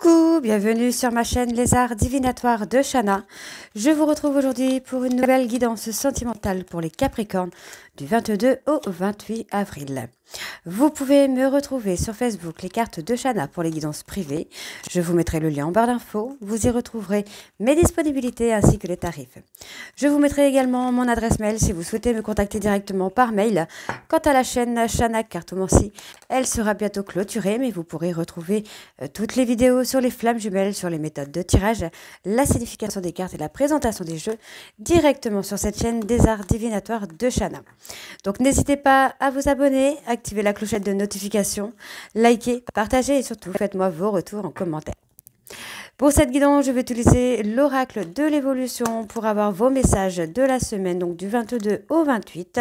Coucou, bienvenue sur ma chaîne Les Arts Divinatoires de Shana. Je vous retrouve aujourd'hui pour une nouvelle guidance sentimentale pour les Capricornes du 22 au 28 avril. Vous pouvez me retrouver sur Facebook les cartes de Shana pour les guidances privées. Je vous mettrai le lien en barre d'infos. Vous y retrouverez mes disponibilités ainsi que les tarifs. Je vous mettrai également mon adresse mail si vous souhaitez me contacter directement par mail. Quant à la chaîne Shana Cartomancie, elle sera bientôt clôturée, mais vous pourrez retrouver toutes les vidéos sur les flammes jumelles, sur les méthodes de tirage, la signification des cartes et la présentation des jeux directement sur cette chaîne des Arts Divinatoires de Shana. Donc n'hésitez pas à vous abonner, activez la clochette de notification, likez, partagez et surtout faites-moi vos retours en commentaire. Pour cette guidance, je vais utiliser l'oracle de l'évolution pour avoir vos messages de la semaine, donc du 22 au 28,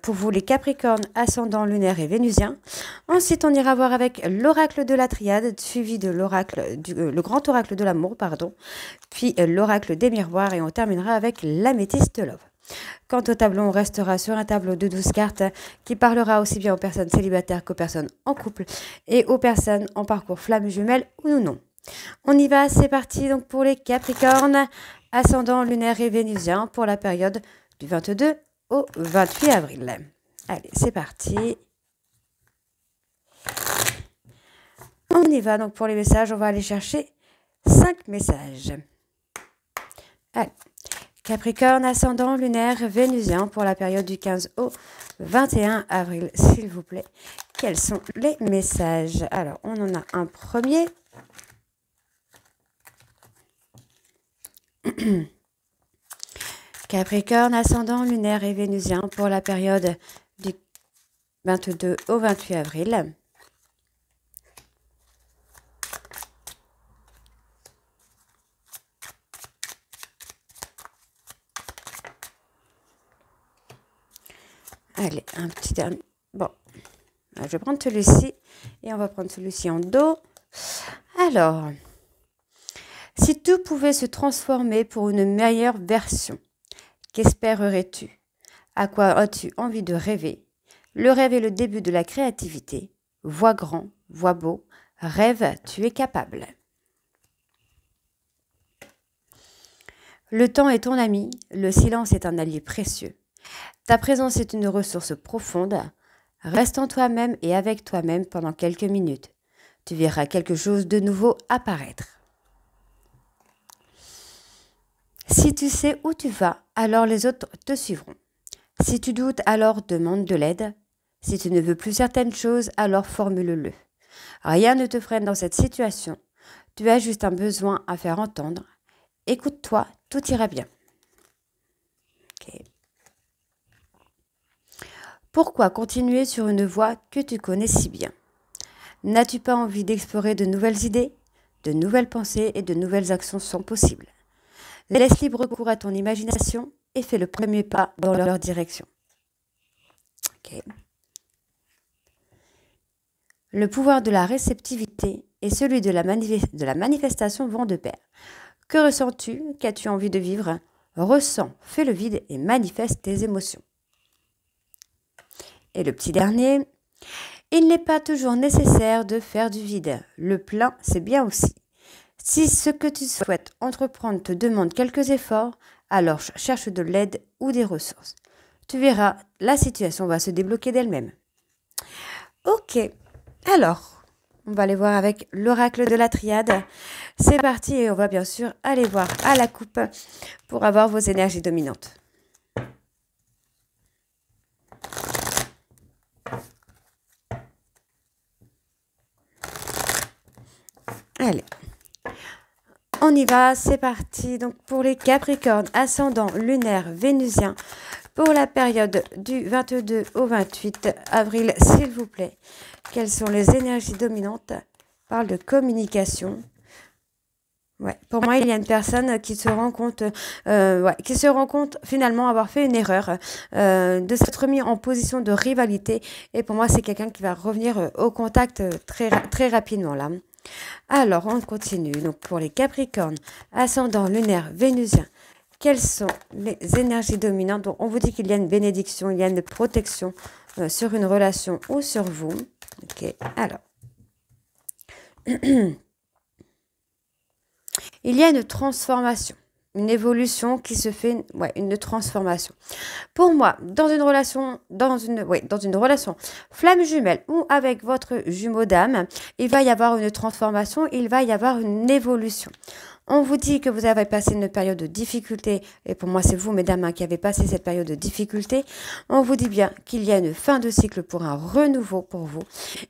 pour vous les Capricornes, ascendant lunaire et vénusien. Ensuite, on ira voir avec l'oracle de la triade, suivi de l'oracle le grand oracle de l'amour, pardon, puis l'oracle des miroirs et on terminera avec l'améthyste love. Quant au tableau, on restera sur un tableau de 12 cartes qui parlera aussi bien aux personnes célibataires qu'aux personnes en couple et aux personnes en parcours flamme jumelle ou non. On y va, c'est parti donc pour les Capricornes, ascendant lunaire et vénusien pour la période du 22 au 28 avril. Allez, c'est parti. On y va donc pour les messages, on va aller chercher 5 messages. Allez. Capricorne, ascendant lunaire vénusien pour la période du 15 au 21 avril, s'il vous plaît. Quels sont les messages? Alors, on en a un premier. Capricorne, ascendant lunaire et vénusien pour la période du 22 au 28 avril. Allez, un petit dernier. Bon, je vais prendre celui-ci et on va prendre celui-ci en dos. Alors, si tout pouvait se transformer pour une meilleure version, qu'espérerais-tu? À quoi as-tu envie de rêver? Le rêve est le début de la créativité. Vois grand, vois beau, rêve, tu es capable. Le temps est ton ami, le silence est un allié précieux. Ta présence est une ressource profonde. Reste en toi-même et avec toi-même pendant quelques minutes. Tu verras quelque chose de nouveau apparaître. Si tu sais où tu vas, alors les autres te suivront. Si tu doutes, alors demande de l'aide. Si tu ne veux plus certaines choses, alors formule-le. Rien ne te freine dans cette situation. Tu as juste un besoin à faire entendre. Écoute-toi, tout ira bien. Okay. Pourquoi continuer sur une voie que tu connais si bien? N'as-tu pas envie d'explorer de nouvelles idées? De nouvelles pensées et de nouvelles actions sont possibles. Laisse libre cours à ton imagination et fais le premier pas dans leur direction. Okay. Le pouvoir de la réceptivité et celui de la manifestation vont de pair. Que ressens-tu? Qu'as-tu envie de vivre? Ressens, fais le vide et manifeste tes émotions. Et le petit dernier, il n'est pas toujours nécessaire de faire du vide. Le plein, c'est bien aussi. Si ce que tu souhaites entreprendre te demande quelques efforts, alors cherche de l'aide ou des ressources. Tu verras, la situation va se débloquer d'elle-même. Ok, alors, on va aller voir avec l'oracle de la triade. C'est parti et on va bien sûr aller voir à la coupe pour avoir vos énergies dominantes. Allez, on y va, c'est parti. Donc pour les Capricornes, ascendant lunaire vénusien, pour la période du 22 au 28 avril, s'il vous plaît. Quelles sont les énergies dominantes? Parle de communication. Ouais, pour moi, il y a une personne qui se rend compte, finalement avoir fait une erreur, de s'être mis en position de rivalité. Et pour moi, c'est quelqu'un qui va revenir au contact très rapidement là. Alors, on continue. Donc, pour les Capricornes, ascendant lunaire vénusien, quelles sont les énergies dominantes? Donc, on vous dit qu'il y a une bénédiction, il y a une protection sur une relation ou sur vous. Ok, alors. il y a une transformation. Une évolution qui se fait, ouais, une transformation. Pour moi, dans une relation, dans une relation flamme jumelle ou avec votre jumeau d'âme, il va y avoir une transformation, il va y avoir une évolution. On vous dit que vous avez passé une période de difficulté, et pour moi c'est vous, mesdames, hein, qui avez passé cette période de difficulté. On vous dit bien qu'il y a une fin de cycle pour un renouveau pour vous,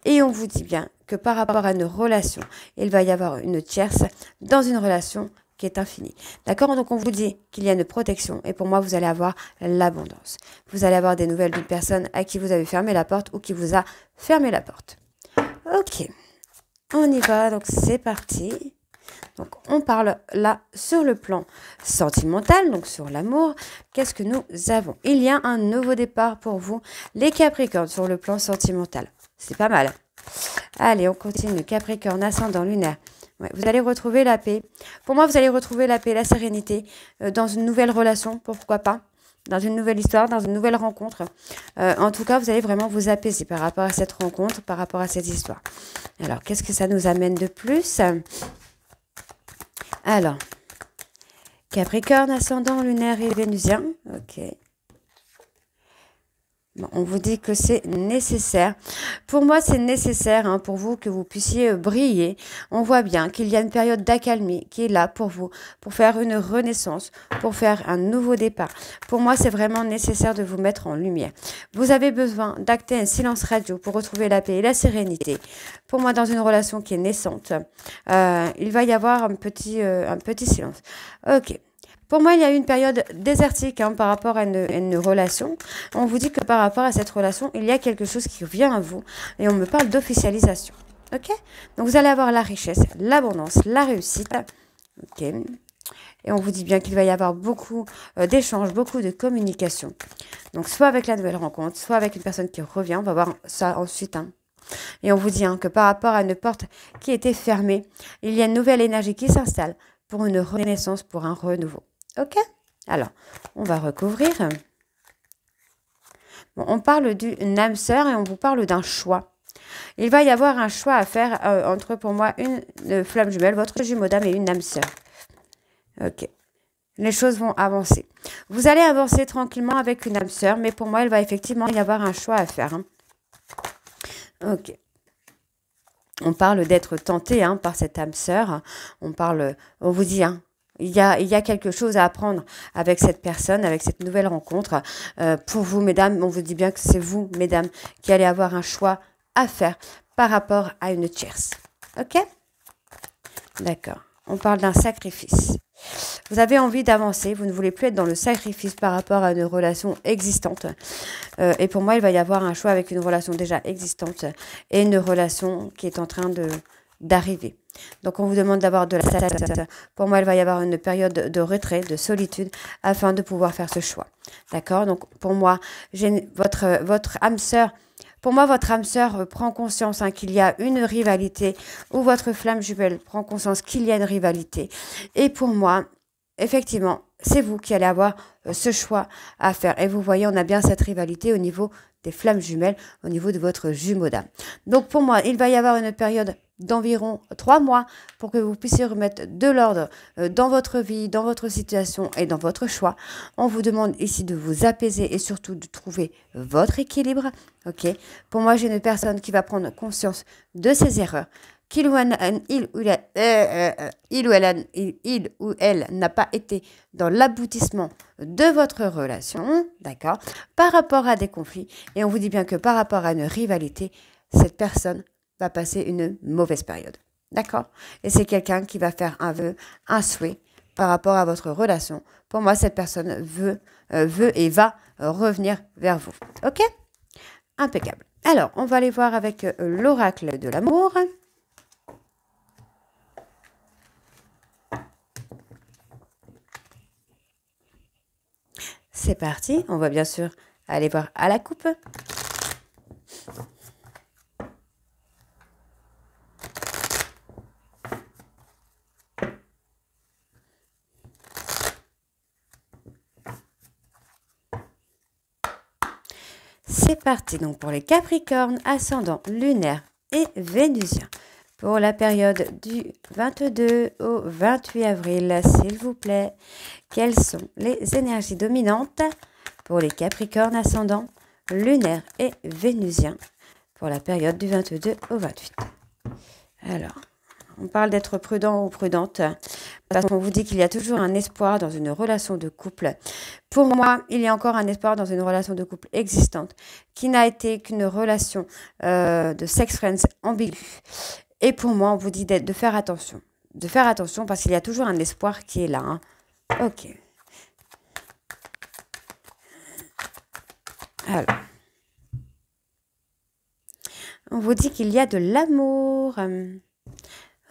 et on vous dit bien que par rapport à une relation, il va y avoir une tierce dans une relation qui est infinie. D'accord? Donc, on vous dit qu'il y a une protection et pour moi, vous allez avoir l'abondance. Vous allez avoir des nouvelles d'une personne à qui vous avez fermé la porte ou qui vous a fermé la porte. Ok. On y va. Donc, c'est parti. Donc, on parle là sur le plan sentimental, donc sur l'amour. Qu'est-ce que nous avons? Il y a un nouveau départ pour vous, les Capricornes, sur le plan sentimental. C'est pas mal. Allez, on continue. Capricorne, ascendant lunaire. Ouais, vous allez retrouver la paix. Pour moi, vous allez retrouver la paix, la sérénité dans une nouvelle relation, pourquoi pas, dans une nouvelle histoire, dans une nouvelle rencontre. En tout cas, vous allez vraiment vous apaiser par rapport à cette rencontre, par rapport à cette histoire. Alors, qu'est-ce que ça nous amène de plus? Alors, Capricorne, ascendant lunaire et vénusien. Ok. Bon, on vous dit que c'est nécessaire. Pour moi, c'est nécessaire hein, pour vous que vous puissiez briller. On voit bien qu'il y a une période d'accalmie qui est là pour vous, pour faire une renaissance, pour faire un nouveau départ. Pour moi, c'est vraiment nécessaire de vous mettre en lumière. Vous avez besoin d'acter un silence radio pour retrouver la paix et la sérénité. Pour moi, dans une relation qui est naissante, il va y avoir un petit silence. Ok. Pour moi, il y a eu une période désertique hein, par rapport à une relation. On vous dit que par rapport à cette relation, il y a quelque chose qui revient à vous. Et on me parle d'officialisation. Ok? Donc, vous allez avoir la richesse, l'abondance, la réussite. Ok? Et on vous dit bien qu'il va y avoir beaucoup d'échanges, beaucoup de communication. Donc, soit avec la nouvelle rencontre, soit avec une personne qui revient. On va voir ça ensuite. Hein. Et on vous dit hein, que par rapport à une porte qui était fermée, il y a une nouvelle énergie qui s'installe pour une renaissance, pour un renouveau. Ok? Alors, on va recouvrir. Bon, on parle d'une âme sœur et on vous parle d'un choix. Il va y avoir un choix à faire entre, pour moi, une flamme jumelle, votre jumeau d'âme et une âme sœur. Ok. Les choses vont avancer. Vous allez avancer tranquillement avec une âme sœur, mais pour moi, il va effectivement y avoir un choix à faire. Hein. Ok. On parle d'être tenté hein, par cette âme sœur. On vous dit, hein, il y a quelque chose à apprendre avec cette personne, avec cette nouvelle rencontre. Pour vous, mesdames, on vous dit bien que c'est vous, mesdames, qui allez avoir un choix à faire par rapport à une tierce. Ok? D'accord. On parle d'un sacrifice. Vous avez envie d'avancer, vous ne voulez plus être dans le sacrifice par rapport à une relation existante. Et pour moi, il va y avoir un choix avec une relation déjà existante et une relation qui est en train d'arriver. Donc, on vous demande d'avoir de la... Pour moi, il va y avoir une période de retrait, de solitude, afin de pouvoir faire ce choix. D'accord? Donc, pour moi, votre âme sœur... Pour moi, votre âme sœur prend conscience hein, qu'il y a une rivalité ou votre flamme jumelle prend conscience qu'il y a une rivalité. Et pour moi, effectivement, c'est vous qui allez avoir ce choix à faire. Et vous voyez, on a bien cette rivalité au niveau des flammes jumelles, au niveau de votre jumeau d'âme. Donc pour moi, il va y avoir une période d'environ 3 mois pour que vous puissiez remettre de l'ordre dans votre vie, dans votre situation et dans votre choix. On vous demande ici de vous apaiser et surtout de trouver votre équilibre. Ok. Pour moi, j'ai une personne qui va prendre conscience de ses erreurs, qu'il ou elle n'a pas été dans l'aboutissement de votre relation, d'accord, par rapport à des conflits. Et on vous dit bien que par rapport à une rivalité, cette personne va passer une mauvaise période, d'accord. Et c'est quelqu'un qui va faire un vœu, un souhait par rapport à votre relation. Pour moi, cette personne veut et va revenir vers vous, ok. Impeccable. Alors, on va aller voir avec l'oracle de l'amour. C'est parti. On va bien sûr aller voir à la coupe. C'est parti donc pour les Capricornes, ascendant lunaire et vénusien. pour la période du 22 au 28 avril, s'il vous plaît. Quelles sont les énergies dominantes pour les Capricornes ascendants, lunaires et vénusiens pour la période du 22 au 28? Alors, on parle d'être prudent ou prudente parce qu'on vous dit qu'il y a toujours un espoir dans une relation de couple. Pour moi, il y a encore un espoir dans une relation de couple existante qui n'a été qu'une relation de sex friends ambiguë. Et pour moi, on vous dit de faire attention. De faire attention parce qu'il y a toujours un espoir qui est là. Hein. Ok. Alors. On vous dit qu'il y a de l'amour.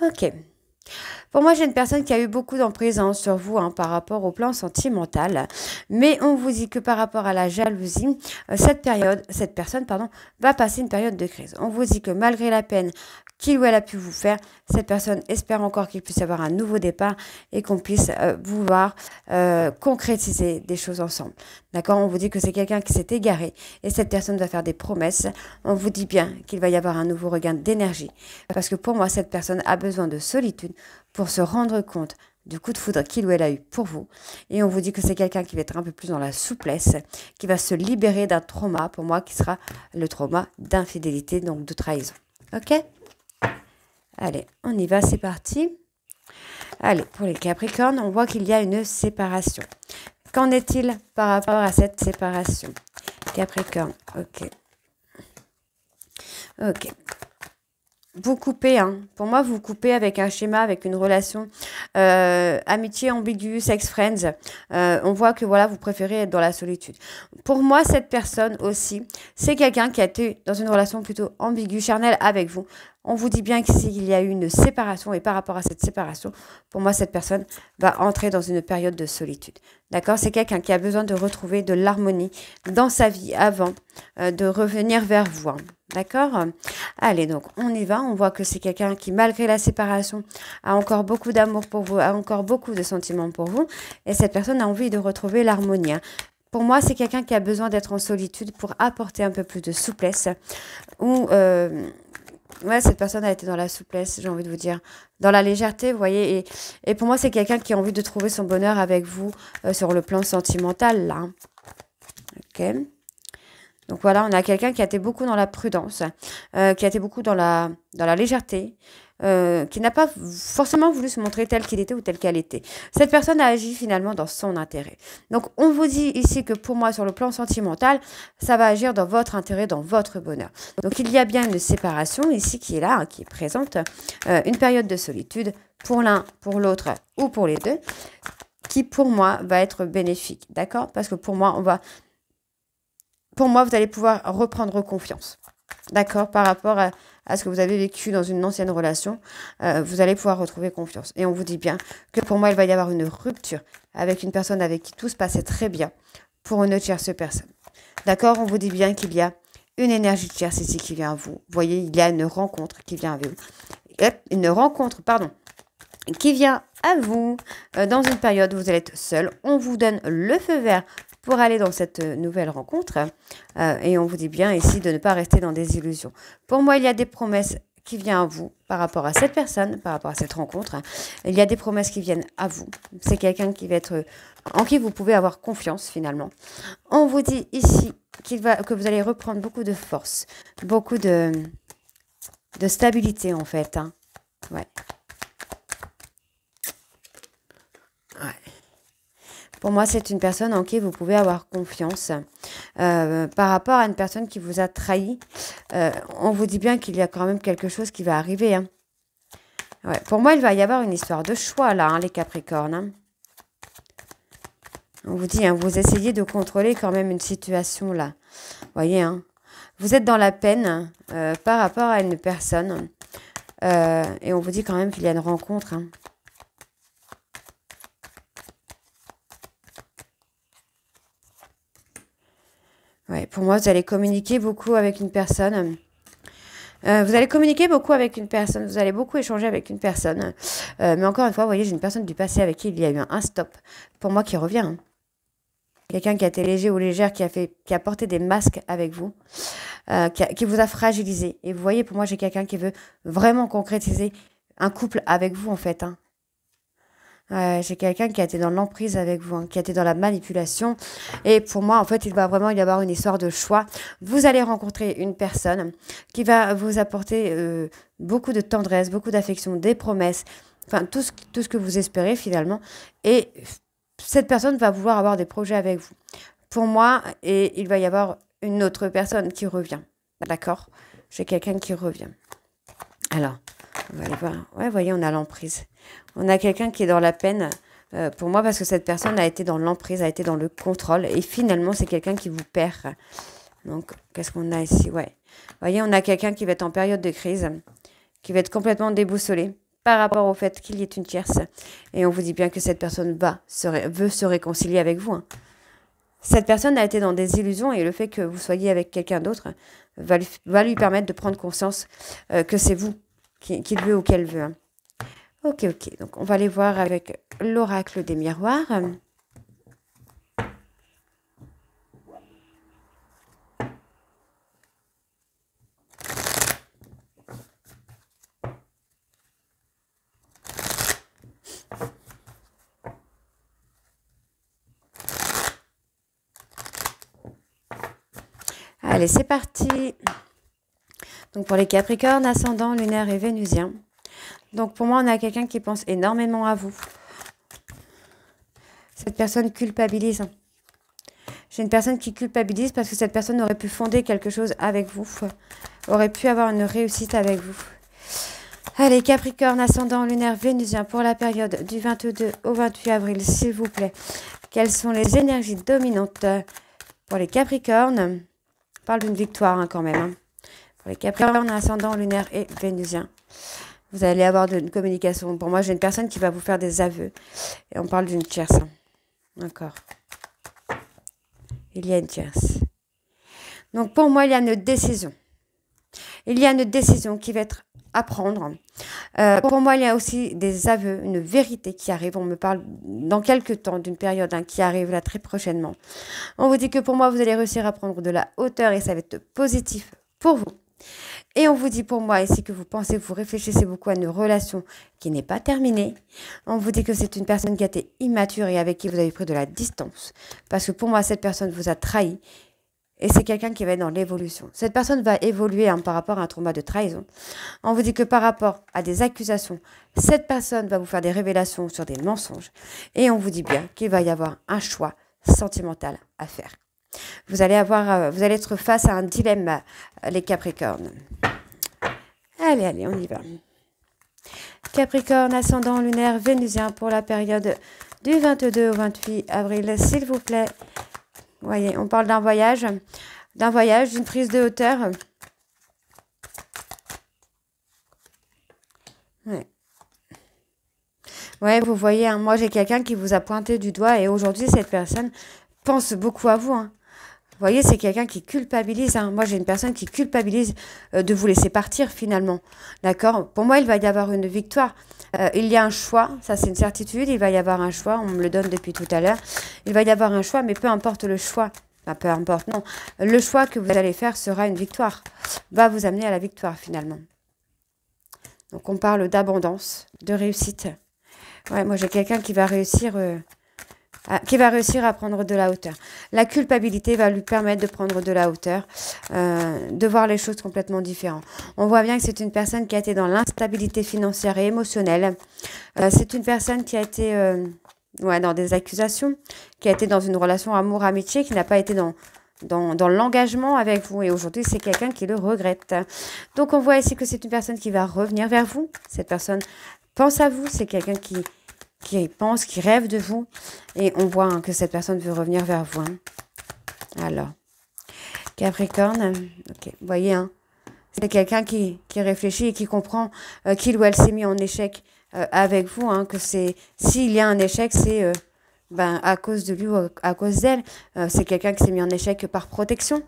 Ok. Pour moi, j'ai une personne qui a eu beaucoup d'emprise sur vous par rapport au plan sentimental. Mais on vous dit que par rapport à la jalousie, cette personne va passer une période de crise. On vous dit que malgré la peine qu'il ou elle a pu vous faire, cette personne espère encore qu'il puisse y avoir un nouveau départ et qu'on puisse vouloir concrétiser des choses ensemble. D'accord? On vous dit que c'est quelqu'un qui s'est égaré et cette personne va faire des promesses. On vous dit bien qu'il va y avoir un nouveau regain d'énergie. Parce que pour moi, cette personne a besoin de solitude pour se rendre compte du coup de foudre qu'il ou elle a eu pour vous. Et on vous dit que c'est quelqu'un qui va être un peu plus dans la souplesse, qui va se libérer d'un trauma, pour moi, qui sera le trauma d'infidélité, donc de trahison. Ok? Allez, on y va, c'est parti. Allez, pour les Capricornes, on voit qu'il y a une séparation. Qu'en est-il par rapport à cette séparation? Capricorne, ok. Ok. Vous coupez, pour moi, vous coupez avec un schéma, avec une relation amitié ambiguë, sex friends. On voit que voilà, vous préférez être dans la solitude. Pour moi, cette personne aussi, c'est quelqu'un qui a été dans une relation plutôt ambiguë, charnelle avec vous. On vous dit bien qu'il y a eu une séparation et par rapport à cette séparation, pour moi, cette personne va entrer dans une période de solitude. D'accord? C'est quelqu'un qui a besoin de retrouver de l'harmonie dans sa vie avant de revenir vers vous. D'accord? Allez, donc on y va. On voit que c'est quelqu'un qui, malgré la séparation, a encore beaucoup d'amour pour vous, a encore beaucoup de sentiments pour vous. Et cette personne a envie de retrouver l'harmonie. Pour moi, c'est quelqu'un qui a besoin d'être en solitude pour apporter un peu plus de souplesse. Ou, ouais, cette personne a été dans la souplesse, j'ai envie de vous dire. Dans la légèreté, vous voyez. Et pour moi, c'est quelqu'un qui a envie de trouver son bonheur avec vous sur le plan sentimental, là. Ok. Donc voilà, on a quelqu'un qui a été beaucoup dans la prudence, qui a été beaucoup dans la légèreté, qui n'a pas forcément voulu se montrer tel qu'il était ou tel qu'elle était. Cette personne a agi finalement dans son intérêt. Donc on vous dit ici que pour moi, sur le plan sentimental, ça va agir dans votre intérêt, dans votre bonheur. Donc il y a bien une séparation ici qui est là, qui est présente, une période de solitude pour l'un, pour l'autre ou pour les deux, qui pour moi va être bénéfique, d'accord? Parce que pour moi, vous allez pouvoir reprendre confiance. D'accord? Par rapport à ce que vous avez vécu dans une ancienne relation, vous allez pouvoir retrouver confiance. Et on vous dit bien que pour moi, il va y avoir une rupture avec une personne avec qui tout se passait très bien pour une tierce personne. D'accord? On vous dit bien qu'il y a une énergie tierce ici qui vient à vous. Vous voyez, il y a une rencontre qui vient à vous. Une rencontre, pardon, qui vient à vous dans une période où vous allez être seul. On vous donne le feu vert pour aller dans cette nouvelle rencontre. Et on vous dit bien ici de ne pas rester dans des illusions. Pour moi, il y a des promesses qui viennent à vous par rapport à cette personne, par rapport à cette rencontre. Il y a des promesses qui viennent à vous. C'est quelqu'un qui va être en qui vous pouvez avoir confiance finalement. On vous dit ici que vous allez reprendre beaucoup de force, beaucoup de stabilité en fait. Ouais. Ouais. Pour moi, c'est une personne en qui vous pouvez avoir confiance. Par rapport à une personne qui vous a trahi, on vous dit bien qu'il y a quand même quelque chose qui va arriver. Ouais. Pour moi, il va y avoir une histoire de choix là, les Capricornes. On vous dit, vous essayez de contrôler quand même une situation là. Vous voyez, vous êtes dans la peine par rapport à une personne. Et on vous dit quand même qu'il y a une rencontre. Ouais, pour moi, vous allez communiquer beaucoup avec une personne. Vous allez communiquer beaucoup avec une personne. Vous allez beaucoup échanger avec une personne. Mais encore une fois, vous voyez, j'ai une personne du passé avec qui il y a eu un stop. Pour moi, qui revient. Quelqu'un qui a été léger ou légère, qui a porté des masques avec vous, qui vous a fragilisé. Et vous voyez, pour moi, j'ai quelqu'un qui veut vraiment concrétiser un couple avec vous, en fait. Hein. J'ai quelqu'un qui a été dans l'emprise avec vous, hein, qui a été dans la manipulation. Et pour moi, en fait, il va vraiment y avoir une histoire de choix. Vous allez rencontrer une personne qui va vous apporter beaucoup de tendresse, beaucoup d'affection, des promesses, enfin tout ce que vous espérez finalement. Et cette personne va vouloir avoir des projets avec vous. Pour moi, et il va y avoir une autre personne qui revient. D'accord? J'ai quelqu'un qui revient. Alors, on va aller voir. Ouais, voyez, on a l'emprise. On a quelqu'un qui est dans la peine, pour moi, parce que cette personne a été dans l'emprise, a été dans le contrôle. Et finalement, c'est quelqu'un qui vous perd. Donc, qu'est-ce qu'on a ici? Ouais. Voyez, on a quelqu'un qui va être en période de crise, qui va être complètement déboussolé par rapport au fait qu'il y ait une tierce. Et on vous dit bien que cette personne veut se réconcilier avec vous. Hein. Cette personne a été dans des illusions et le fait que vous soyez avec quelqu'un d'autre va lui permettre de prendre conscience que c'est vous qu'il veut ou qu'elle veut. Hein. Ok, donc on va aller voir avec l'oracle des miroirs. Allez, c'est parti. Donc pour les Capricornes, ascendant, lunaire et vénusien. Donc pour moi, on a quelqu'un qui pense énormément à vous. Cette personne culpabilise. J'ai une personne qui culpabilise parce que cette personne aurait pu fonder quelque chose avec vous. Aurait pu avoir une réussite avec vous. Allez, Capricorne, ascendant, lunaire, vénusien pour la période du 22 au 28 avril, s'il vous plaît. Quelles sont les énergies dominantes pour les Capricornes? On parle d'une victoire hein, quand même. Hein. Pour les Capricornes, ascendant, lunaire et vénusien. Vous allez avoir une communication. Pour moi, j'ai une personne qui va vous faire des aveux. Et on parle d'une tierce. D'accord. Il y a une tierce. Donc, pour moi, il y a une décision. Il y a une décision qui va être à prendre. Pour moi, il y a aussi des aveux, une vérité qui arrive. On me parle dans quelques temps d'une période hein, qui arrive là très prochainement. On vous dit que pour moi, vous allez réussir à prendre de la hauteur et ça va être positif pour vous. Et on vous dit pour moi ici que vous pensez, vous réfléchissez beaucoup à une relation qui n'est pas terminée. On vous dit que c'est une personne qui a été immature et avec qui vous avez pris de la distance. Parce que pour moi, cette personne vous a trahi. Et c'est quelqu'un qui va être dans l'évolution. Cette personne va évoluer hein, par rapport à un trauma de trahison. On vous dit que par rapport à des accusations, cette personne va vous faire des révélations sur des mensonges. Et on vous dit bien qu'il va y avoir un choix sentimental à faire. Vous allez être face à un dilemme, les Capricornes. Allez, on y va. Capricorne, ascendant, lunaire, vénusien pour la période du 22 au 28 avril, s'il vous plaît. Voyez, on parle d'un voyage, d'une prise de hauteur. Ouais, vous voyez, hein, moi j'ai quelqu'un qui vous a pointé du doigt et aujourd'hui cette personne pense beaucoup à vous. Hein. Vous voyez, c'est quelqu'un qui culpabilise. Hein. Moi, j'ai une personne qui culpabilise de vous laisser partir finalement. D'accord? Pour moi, il va y avoir une victoire. Il y a un choix, ça c'est une certitude. Il va y avoir un choix, on me le donne depuis tout à l'heure. Il va y avoir un choix, mais peu importe le choix. Enfin, peu importe, non. Le choix que vous allez faire sera une victoire. Va vous amener à la victoire finalement. Donc, on parle d'abondance, de réussite. Ouais, moi, j'ai quelqu'un qui va réussir... à prendre de la hauteur. La culpabilité va lui permettre de prendre de la hauteur, de voir les choses complètement différentes. On voit bien que c'est une personne qui a été dans l'instabilité financière et émotionnelle. C'est une personne qui a été dans des accusations, qui a été dans une relation amour-amitié, qui n'a pas été dans l'engagement avec vous. Et aujourd'hui, c'est quelqu'un qui le regrette. Donc, on voit ici que c'est une personne qui va revenir vers vous. Cette personne pense à vous. C'est quelqu'un qui pense, qui rêve de vous. Et on voit hein, que cette personne veut revenir vers vous. Hein. Alors, Capricorne, ok, vous voyez, hein, c'est quelqu'un qui réfléchit et qui comprend qu'il ou elle s'est mis en échec avec vous. Hein, que s'il y a un échec, c'est à cause de lui ou à cause d'elle. C'est quelqu'un qui s'est mis en échec par protection.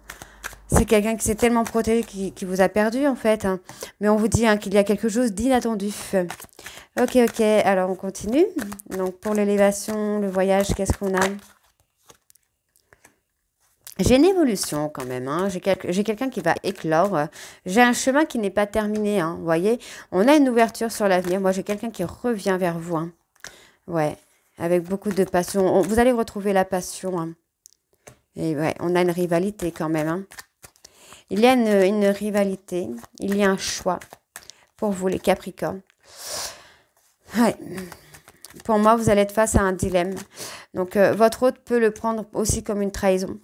C'est quelqu'un qui s'est tellement protégé qui vous a perdu en fait. Hein. Mais on vous dit hein, qu'il y a quelque chose d'inattendu. Ok, alors on continue. Donc pour l'élévation, le voyage, qu'est-ce qu'on a? J'ai une évolution quand même, hein. J'ai quelqu'un qui va éclore. J'ai un chemin qui n'est pas terminé, hein. Vous voyez, on a une ouverture sur l'avenir. Moi, j'ai quelqu'un qui revient vers vous, hein. Ouais, avec beaucoup de passion. Vous allez retrouver la passion, hein. Et ouais, on a une rivalité quand même, hein. Il y a une rivalité, il y a un choix pour vous, les Capricornes. Ouais. Pour moi, vous allez être face à un dilemme. Donc, votre hôte peut le prendre aussi comme une trahison.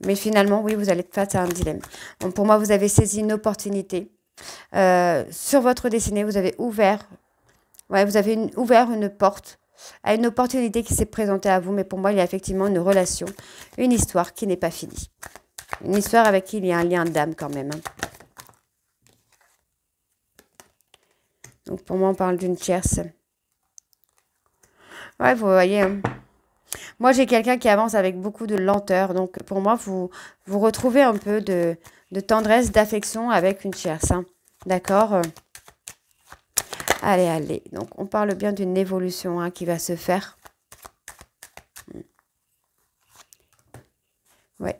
Mais finalement, oui, vous allez être face à un dilemme. Donc, pour moi, vous avez saisi une opportunité. Sur votre destinée, vous avez ouvert, ouais, vous avez ouvert une porte à une opportunité qui s'est présentée à vous. Mais pour moi, il y a effectivement une relation, une histoire qui n'est pas finie. Une histoire avec qui il y a un lien d'âme quand même, hein. Donc, pour moi, on parle d'une tierce. Ouais, vous voyez, hein. Moi, j'ai quelqu'un qui avance avec beaucoup de lenteur. Donc, pour moi, vous retrouvez un peu de tendresse, d'affection avec une tierce, hein. D'accord? Allez, allez. Donc, on parle bien d'une évolution, hein, qui va se faire. Ouais.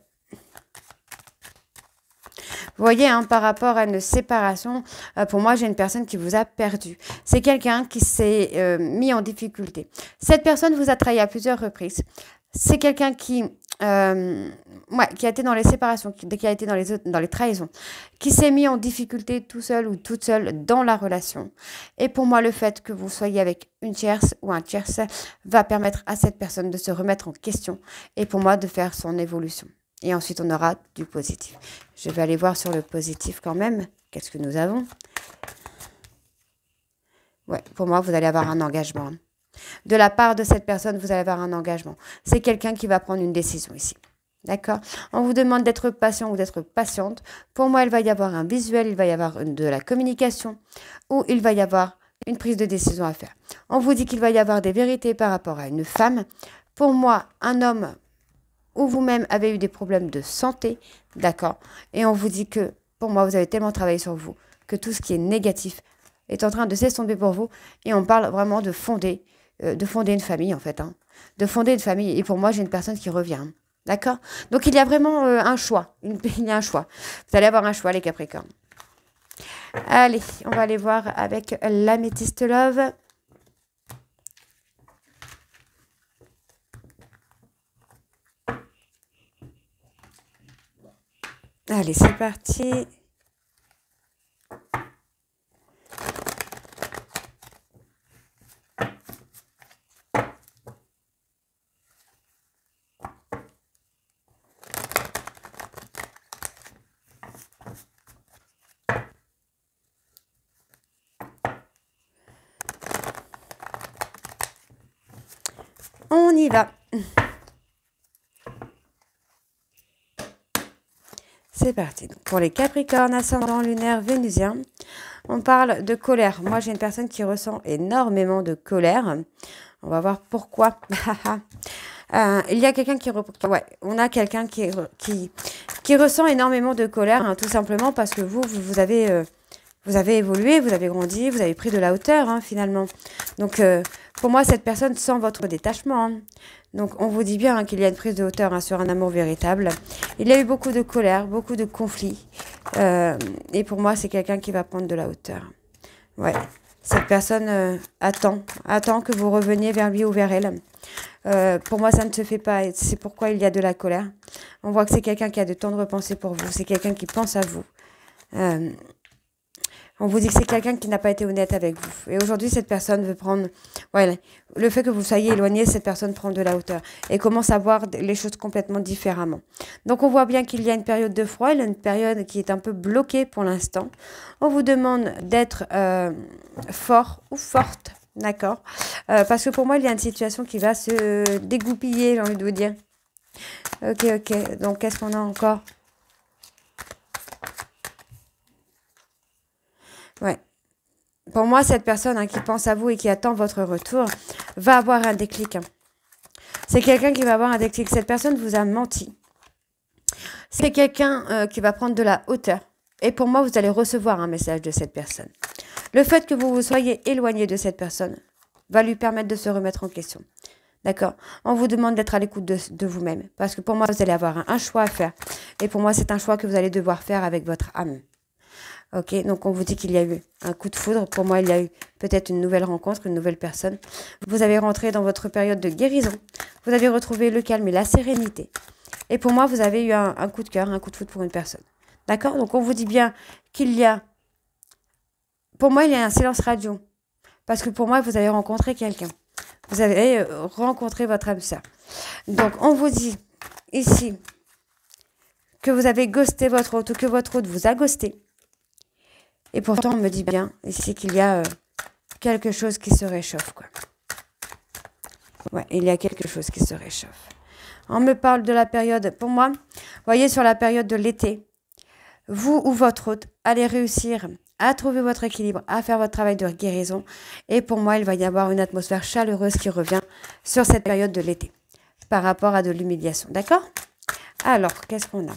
Vous voyez, hein, par rapport à une séparation, pour moi, j'ai une personne qui vous a perdu. C'est quelqu'un qui s'est mis en difficulté. Cette personne vous a trahi à plusieurs reprises. C'est quelqu'un ouais, qui a été dans les séparations, qui a été dans les trahisons, qui s'est mis en difficulté tout seul ou toute seule dans la relation. Et pour moi, le fait que vous soyez avec une tierce ou un tierce va permettre à cette personne de se remettre en question et pour moi de faire son évolution. Et ensuite, on aura du positif. Je vais aller voir sur le positif quand même. Qu'est-ce que nous avons? Ouais, pour moi, vous allez avoir un engagement. De la part de cette personne, vous allez avoir un engagement. C'est quelqu'un qui va prendre une décision ici. D'accord? On vous demande d'être patient ou d'être patiente. Pour moi, il va y avoir un visuel, il va y avoir de la communication ou il va y avoir une prise de décision à faire. On vous dit qu'il va y avoir des vérités par rapport à une femme. Pour moi, un homme ou vous-même avez eu des problèmes de santé, d'accord? Et on vous dit que, pour moi, vous avez tellement travaillé sur vous que tout ce qui est négatif est en train de s'estomper pour vous. Et on parle vraiment de fonder une famille, en fait, hein. De fonder une famille. Et pour moi, j'ai une personne qui revient. D'accord? Donc, il y a vraiment un choix. Il y a un choix. Vous allez avoir un choix, les Capricornes. Allez, on va aller voir avec l'améthyste love. Allez, c'est parti. On y va. C'est parti. Donc, pour les Capricornes, ascendant lunaire vénusien, on parle de colère. Moi, j'ai une personne qui ressent énormément de colère. On va voir pourquoi. Il y a quelqu'un ouais, on a quelqu'un qui ressent énormément de colère, hein, tout simplement parce que vous avez évolué, vous avez grandi, vous avez pris de la hauteur, hein, finalement. Donc, pour moi, cette personne sent votre détachement, hein. Donc, on vous dit bien, hein, qu'il y a une prise de hauteur, hein, sur un amour véritable. Il y a eu beaucoup de colère, beaucoup de conflits. Et pour moi, c'est quelqu'un qui va prendre de la hauteur. Ouais. Cette personne attend que vous reveniez vers lui ou vers elle. Pour moi, ça ne se fait pas. Et c'est pourquoi il y a de la colère. On voit que c'est quelqu'un qui a de tendres pensées pour vous. C'est quelqu'un qui pense à vous. On vous dit que c'est quelqu'un qui n'a pas été honnête avec vous. Et aujourd'hui, cette personne veut prendre... Ouais, le fait que vous soyez éloigné, cette personne prend de la hauteur et commence à voir les choses complètement différemment. Donc, on voit bien qu'il y a une période de froid, il y a une période qui est un peu bloquée pour l'instant. On vous demande d'être fort ou forte, d'accord? Parce que pour moi, il y a une situation qui va se dégoupiller, j'ai envie de vous dire. Ok, ok. Donc, qu'est-ce qu'on a encore? Ouais. Pour moi, cette personne, hein, qui pense à vous et qui attend votre retour va avoir un déclic, hein. C'est quelqu'un qui va avoir un déclic. Cette personne vous a menti. C'est quelqu'un qui va prendre de la hauteur. Et pour moi, vous allez recevoir un message de cette personne. Le fait que vous vous soyez éloigné de cette personne va lui permettre de se remettre en question. D'accord? On vous demande d'être à l'écoute de vous-même. Parce que pour moi, vous allez avoir un choix à faire. Et pour moi, c'est un choix que vous allez devoir faire avec votre âme. Ok, donc on vous dit qu'il y a eu un coup de foudre. Pour moi, il y a eu peut-être une nouvelle rencontre, une nouvelle personne. Vous avez rentré dans votre période de guérison. Vous avez retrouvé le calme et la sérénité. Et pour moi, vous avez eu un coup de cœur, un coup de foudre pour une personne. D'accord? Donc on vous dit bien qu'il y a... Pour moi, il y a un silence radio. Parce que pour moi, vous avez rencontré quelqu'un. Vous avez rencontré votre âme sœur. Donc on vous dit ici que vous avez ghosté votre hôte ou que votre hôte vous a ghosté. Et pourtant, on me dit bien ici qu'il y a quelque chose qui se réchauffe, quoi. Ouais, il y a quelque chose qui se réchauffe. On me parle de la période, pour moi, vous voyez, sur la période de l'été, vous ou votre hôte allez réussir à trouver votre équilibre, à faire votre travail de guérison. Et pour moi, il va y avoir une atmosphère chaleureuse qui revient sur cette période de l'été par rapport à de l'humiliation. D'accord? Alors, qu'est-ce qu'on a?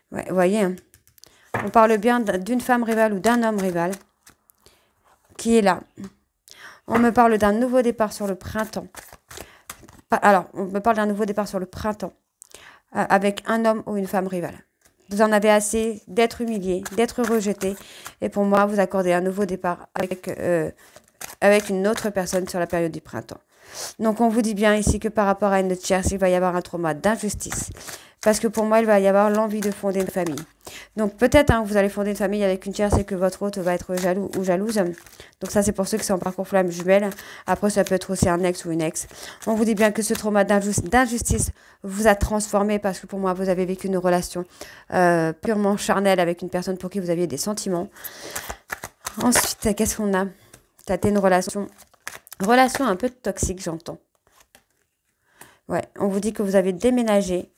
Ouais, vous voyez, hein, on parle bien d'une femme rivale ou d'un homme rival qui est là. On me parle d'un nouveau départ sur le printemps. Alors, on me parle d'un nouveau départ sur le printemps avec un homme ou une femme rivale. Vous en avez assez d'être humilié, d'être rejeté. Et pour moi, vous accordez un nouveau départ avec une autre personne sur la période du printemps. Donc, on vous dit bien ici que par rapport à une tierce, il va y avoir un trauma d'injustice. Parce que pour moi, il va y avoir l'envie de fonder une famille. Donc peut-être vous allez fonder une famille avec une tierce et que votre hôte va être jaloux ou jalouse. Donc ça, c'est pour ceux qui sont en parcours flamme jumelle. Après, ça peut être aussi un ex ou une ex. On vous dit bien que ce trauma d'injustice vous a transformé parce que pour moi, vous avez vécu une relation purement charnelle avec une personne pour qui vous aviez des sentiments. Ensuite, qu'est-ce qu'on a? Ça a été une relation un peu toxique, j'entends. Ouais, on vous dit que vous avez déménagé.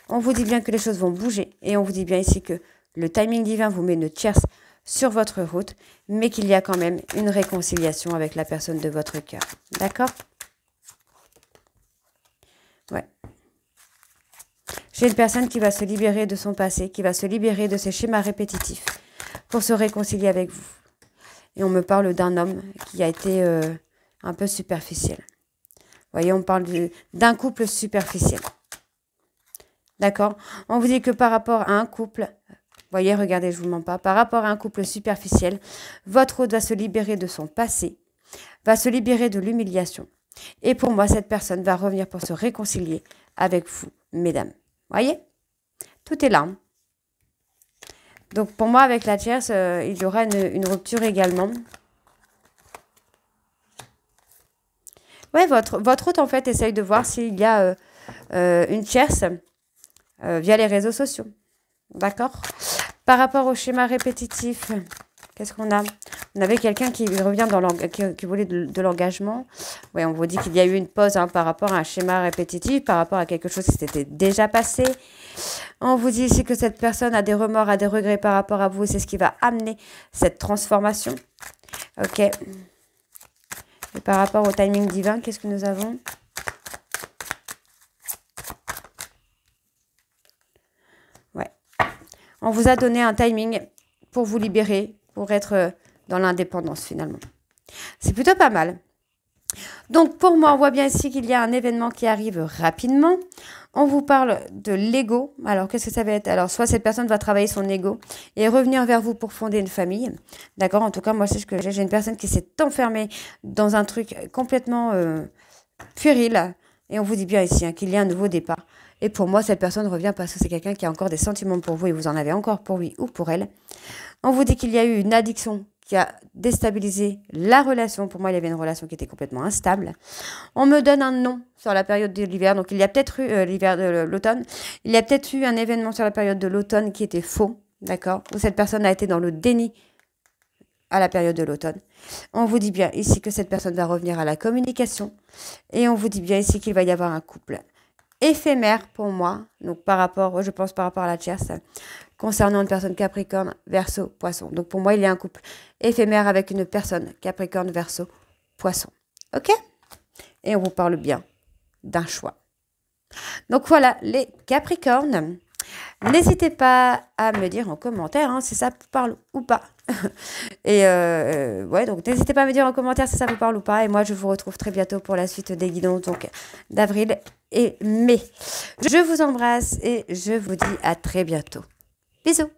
On vous dit bien que les choses vont bouger et on vous dit bien ici que le timing divin vous met une tierce sur votre route, mais qu'il y a quand même une réconciliation avec la personne de votre cœur. D'accord? Ouais. J'ai une personne qui va se libérer de son passé, qui va se libérer de ses schémas répétitifs pour se réconcilier avec vous. Et on me parle d'un homme qui a été un peu superficiel. Vous voyez, on parle d'un couple superficiel. D'accord? On vous dit que par rapport à un couple, vous voyez, regardez, je ne vous mens pas, par rapport à un couple superficiel, votre hôte va se libérer de son passé, va se libérer de l'humiliation. Et pour moi, cette personne va revenir pour se réconcilier avec vous, mesdames. Vous voyez? Tout est là. Donc pour moi, avec la tierce, il y aura une rupture également. Ouais, votre hôte, en fait, essaye de voir s'il y a une tierce via les réseaux sociaux. D'accord? Par rapport au schéma répétitif, qu'est-ce qu'on a? On avait quelqu'un qui revient qui voulait de l'engagement. Oui, on vous dit qu'il y a eu une pause par rapport à un schéma répétitif, par rapport à quelque chose qui s'était déjà passé. On vous dit ici que cette personne a des remords, a des regrets par rapport à vous. C'est ce qui va amener cette transformation. Ok. Et par rapport au timing divin, qu'est-ce que nous avons? Ouais. On vous a donné un timing pour vous libérer, pour être dans l'indépendance finalement. C'est plutôt pas mal. Donc pour moi, on voit bien ici qu'il y a un événement qui arrive rapidement. On vous parle de l'ego. Alors qu'est-ce que ça va être? Alors soit cette personne va travailler son ego et revenir vers vous pour fonder une famille. D'accord? En tout cas, moi c'est ce que j'ai. J'ai une personne qui s'est enfermée dans un truc complètement puéril. Et on vous dit bien ici qu'il y a un nouveau départ. Et pour moi, cette personne revient parce que c'est quelqu'un qui a encore des sentiments pour vous et vous en avez encore pour lui ou pour elle. On vous dit qu'il y a eu une addiction qui a déstabilisé la relation. Pour moi, il y avait une relation qui était complètement instable. On me donne un nom sur la période de l'hiver. Donc, il y a peut-être eu l'hiver de l'automne. Il y a peut-être eu un événement sur la période de l'automne qui était faux, d'accord? Où cette personne a été dans le déni à la période de l'automne. On vous dit bien ici que cette personne va revenir à la communication. Et on vous dit bien ici qu'il va y avoir un couple éphémère pour moi. Donc, je pense par rapport à la tierce, concernant une personne Capricorne, Verseau, Poisson. Donc, pour moi, il y a un couple éphémère avec une personne Capricorne, Verseau, Poisson. OK? Et on vous parle bien d'un choix. Donc, voilà, les Capricornes. N'hésitez pas à me dire en commentaire si ça vous parle ou pas. Et ouais, donc n'hésitez pas à me dire en commentaire si ça vous parle ou pas. Et moi, je vous retrouve très bientôt pour la suite des guidons donc d'avril et mai. Je vous embrasse et je vous dis à très bientôt. Bisous.